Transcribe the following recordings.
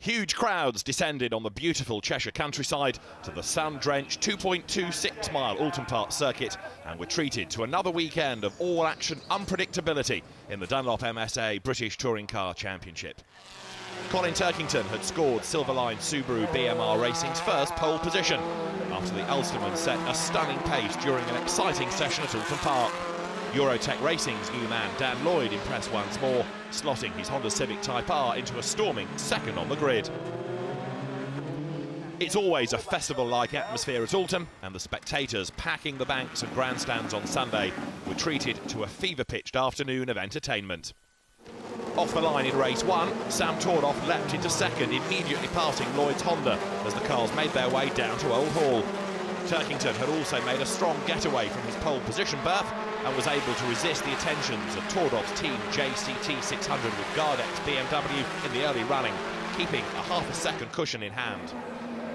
Huge crowds descended on the beautiful Cheshire countryside to the sun-drenched 2.26-mile Oulton Park circuit and were treated to another weekend of all-action unpredictability in the Dunlop MSA British Touring Car Championship. Colin Turkington had scored Silverline Subaru BMR Racing's first pole position after the Ulsterman set a stunning pace during an exciting session at Oulton Park. Eurotech Racing's new man Dan Lloyd impressed once more, slotting his Honda Civic Type R into a storming second on the grid. It's always a festival-like atmosphere at Oulton, and the spectators packing the banks and grandstands on Sunday were treated to a fever-pitched afternoon of entertainment. Off the line in race one, Sam Tordoff leapt into second, immediately passing Lloyd's Honda as the cars made their way down to Old Hall. Turkington had also made a strong getaway from his pole position berth and was able to resist the attentions of Tordoff's team JCT 600 with Gardex BMW in the early running, keeping a half a second cushion in hand.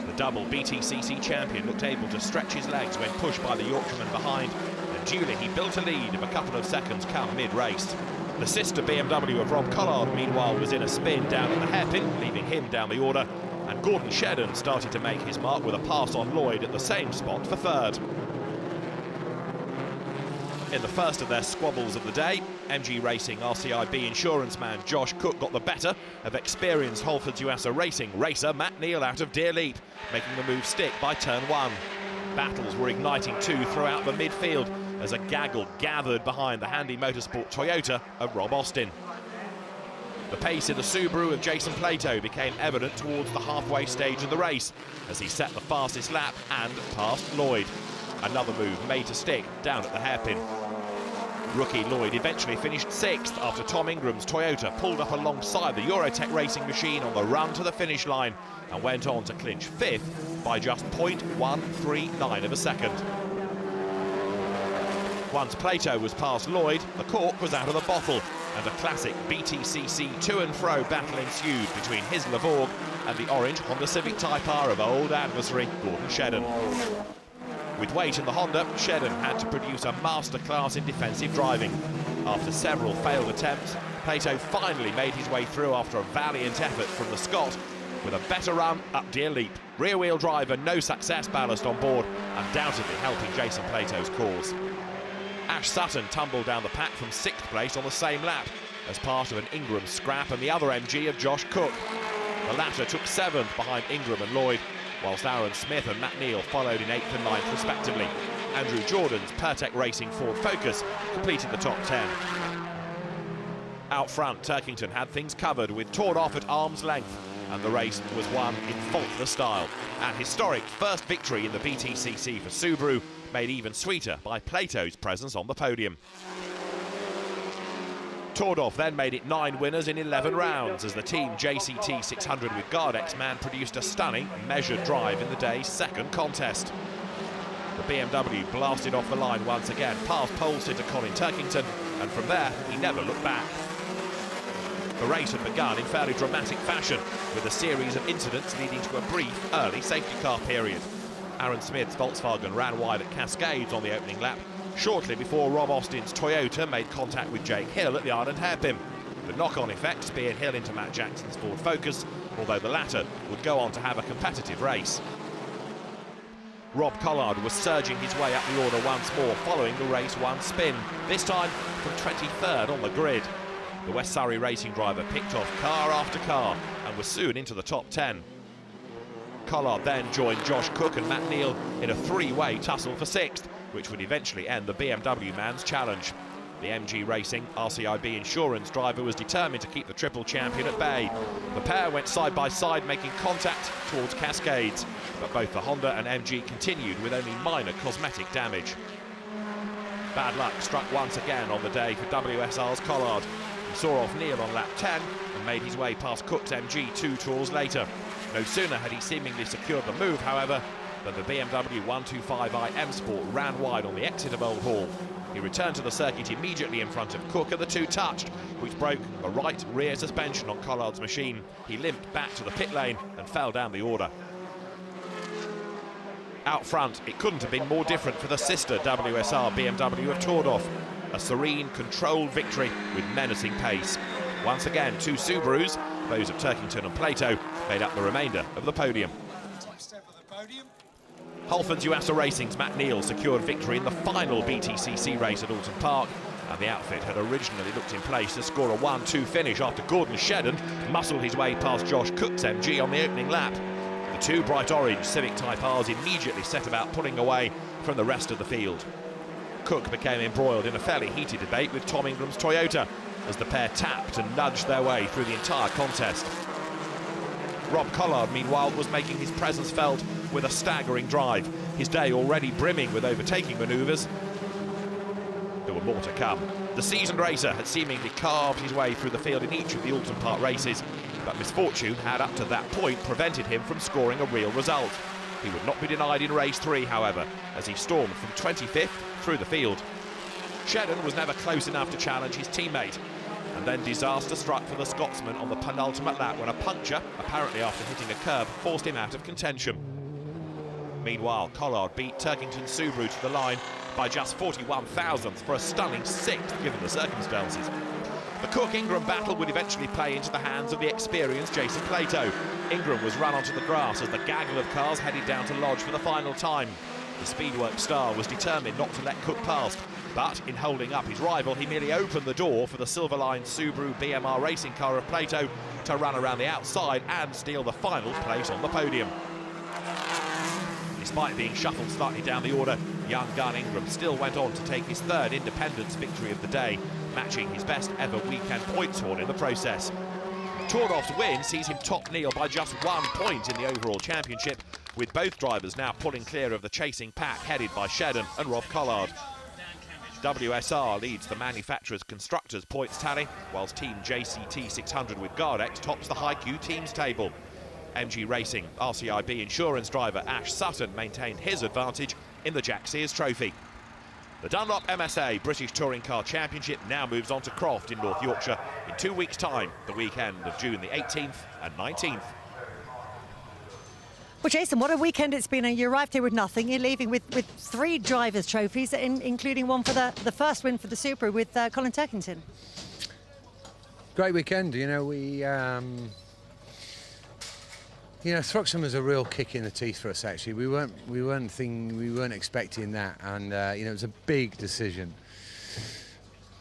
The double BTCC champion looked able to stretch his legs when pushed by the Yorkshireman behind, and duly he built a lead of a couple of seconds come mid-race. The sister BMW of Rob Collard, meanwhile, was in a spin down at the hairpin, leaving him down the order, and Gordon Shedden started to make his mark with a pass on Lloyd at the same spot for third. In the first of their squabbles of the day, MG Racing RCIB insurance man Josh Cook got the better of experienced Halfords Yuasa Racing racer Matt Neal out of Deer Leap, making the move stick by turn one. Battles were igniting too throughout the midfield as a gaggle gathered behind the handy motorsport Toyota of Rob Austin. The pace in the Subaru of Jason Plato became evident towards the halfway stage of the race as he set the fastest lap and passed Lloyd. Another move made to stick down at the hairpin. Rookie Lloyd eventually finished sixth after Tom Ingram's Toyota pulled up alongside the Eurotech Racing machine on the run to the finish line and went on to clinch fifth by just 0.139 of a second. Once Plato was past Lloyd, the cork was out of the bottle, and a classic BTCC to-and-fro battle ensued between his Lavorg and the orange Honda Civic Type R of old adversary Gordon Shedden. With weight in the Honda, Shedden had to produce a masterclass in defensive driving. After several failed attempts, Plato finally made his way through after a valiant effort from the Scot with a better run up Deer Leap. Rear-wheel drive and no success ballast on board, undoubtedly helping Jason Plato's cause. Ash Sutton tumbled down the pack from sixth place on the same lap as part of an Ingram scrap and the other MG of Josh Cook. The latter took seventh behind Ingram and Lloyd, whilst Aaron Smith and Matt Neal followed in eighth and ninth respectively. Andrew Jordan's Pertec Racing Ford Focus completed the top 10. Out front, Turkington had things covered with Tordoff at arm's length, and the race was won in faultless style. An historic first victory in the BTCC for Subaru, made even sweeter by Plato's presence on the podium. Tordoff then made it 9 winners in 11 rounds as the team JCT 600 with Gardex man produced a stunning, measured drive in the day's second contest. The BMW blasted off the line once again, past pole sitter Colin Turkington, and from there he never looked back. The race had begun in fairly dramatic fashion, with a series of incidents leading to a brief early safety car period. Aaron Smith's Volkswagen ran wide at Cascades on the opening lap, shortly before Rob Austin's Toyota made contact with Jake Hill at the Ireland hairpin. The knock-on effect speared Hill into Matt Jackson's Ford Focus, although the latter would go on to have a competitive race. Rob Collard was surging his way up the order once more following the race one spin, this time from 23rd on the grid. The West Surrey racing driver picked off car after car and was soon into the top 10. Collard then joined Josh Cook and Matt Neal in a three-way tussle for sixth, which would eventually end the BMW man's challenge. The MG Racing RCIB insurance driver was determined to keep the triple champion at bay. The pair went side by side making contact towards Cascades, but both the Honda and MG continued with only minor cosmetic damage. Bad luck struck once again on the day for WSR's Collard. He saw off Neal on lap 10 and made his way past Cook's MG 2 tours later. No sooner had he seemingly secured the move, however, than the BMW 125i M Sport ran wide on the exit of Old Hall. He returned to the circuit immediately in front of Cook and the two touched, which broke the right rear suspension on Collard's machine. He limped back to the pit lane and fell down the order. Out front, it couldn't have been more different for the sister WSR BMW of Tordoff. A serene, controlled victory with menacing pace. Once again, two Subarus, Those of Turkington and Plato made up the remainder of the podium. Halford's USA Racing's Matt Neal secured victory in the final BTCC race at Oulton Park, and the outfit had originally looked in place to score a 1-2 finish after Gordon Shedden muscled his way past Josh Cook's MG on the opening lap. The two bright orange Civic Type Rs immediately set about pulling away from the rest of the field. Cook became embroiled in a fairly heated debate with Tom Ingram's Toyota as the pair tapped and nudged their way through the entire contest. Rob Collard, meanwhile, was making his presence felt with a staggering drive, his day already brimming with overtaking manoeuvres. There were more to come. The seasoned racer had seemingly carved his way through the field in each of the Oulton Park races, but misfortune had up to that point prevented him from scoring a real result. He would not be denied in race 3, however, as he stormed from 25th through the field. Shedden was never close enough to challenge his teammate, and then disaster struck for the Scotsman on the penultimate lap when a puncture, apparently after hitting a curb, forced him out of contention. Meanwhile, Collard beat Turkington's Subaru to the line by just 41 thousandths for a stunning 6th, given the circumstances. The Cook-Ingram battle would eventually play into the hands of the experienced Jason Plato. Ingram was run onto the grass as the gaggle of cars headed down to Lodge for the final time. The Speedworks star was determined not to let Cook past, but in holding up his rival, he merely opened the door for the Silverline Subaru BMR racing car of Plato to run around the outside and steal the final place on the podium. Despite being shuffled slightly down the order, young gun Ingram still went on to take his 3rd independence victory of the day, matching his best ever weekend points haul in the process. Tordov's win sees him top Neal by just 1 point in the overall championship, with both drivers now pulling clear of the chasing pack headed by Shedden and Rob Collard. WSR leads the manufacturer's constructors points tally, whilst Team JCT 600 with Gardex tops the High-Q teams table. MG Racing RCIB insurance driver Ash Sutton maintained his advantage in the Jack Sears Trophy. The Dunlop MSA British Touring Car Championship now moves on to Croft in North Yorkshire in 2 weeks' time, the weekend of June the 18th and 19th. Well, Jason, what a weekend it's been. You arrived here with nothing. You're leaving with 3 drivers' trophies, including one for the first win for the Subaru with Colin Turkington. Great weekend. You know, Thruxton was a real kick in the teeth for us. Actually, we weren't expecting that, and it was a big decision.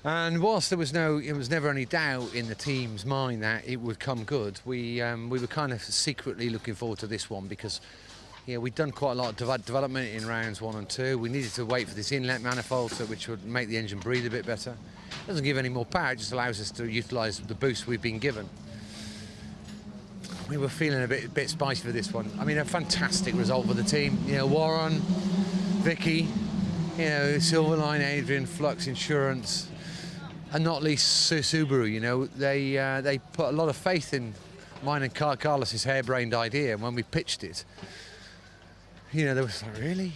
And whilst it was never any doubt in the team's mind that it would come good, we were kind of secretly looking forward to this one because, we'd done quite a lot of development in rounds 1 and 2. We needed to wait for this inlet manifold, which would make the engine breathe a bit better. It doesn't give any more power; it just allows us to utilise the boost we've been given. We were feeling a bit spicy for this one. I mean, a fantastic result for the team. Warren, Vicky, Silverline, Adrian, Flux Insurance, and not least Subaru. They put a lot of faith in mine and Carlos's harebrained idea. And when we pitched it, they were like, really?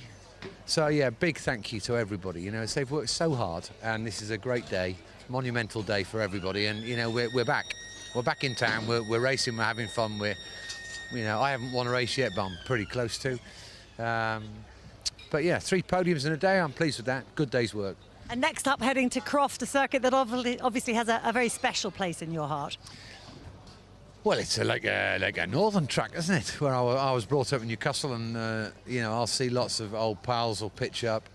So yeah, big thank you to everybody. They've worked so hard, and this is a great day, monumental day for everybody. And we're back. We're back in town. We're racing. We're having fun. I haven't won a race yet, but I'm pretty close to. But yeah, 3 podiums in a day. I'm pleased with that. Good day's work. And next up, heading to Croft, a circuit that obviously has a very special place in your heart. Well, it's like a northern track, isn't it? Where I was brought up in Newcastle, and I'll see lots of old pals will pitch up.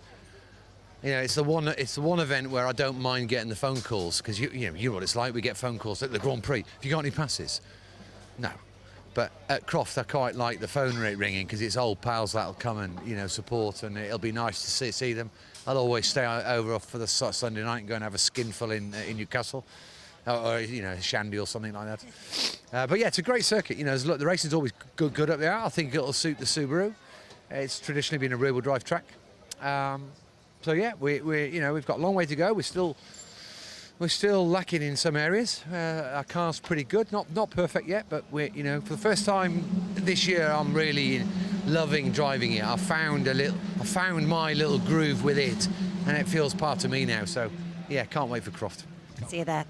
It's the one event where I don't mind getting the phone calls, because you know what it's like. We get phone calls at the Grand Prix. Have you got any passes? No. But at Croft, I quite like the phone ringing, because it's old pals that'll come and support, and it'll be nice to see them. I'll always stay over for the Sunday night and go and have a skinful in Newcastle, or a shandy or something like that. But yeah, it's a great circuit. Look, the racing's always good up there. I think it'll suit the Subaru. It's traditionally been a rear-wheel drive track. So yeah, we've got a long way to go. We're still lacking in some areas. Our car's pretty good, not perfect yet, but for the first time this year, I'm really loving driving it. I found my little groove with it, and it feels part of me now. So yeah, can't wait for Croft. See you there.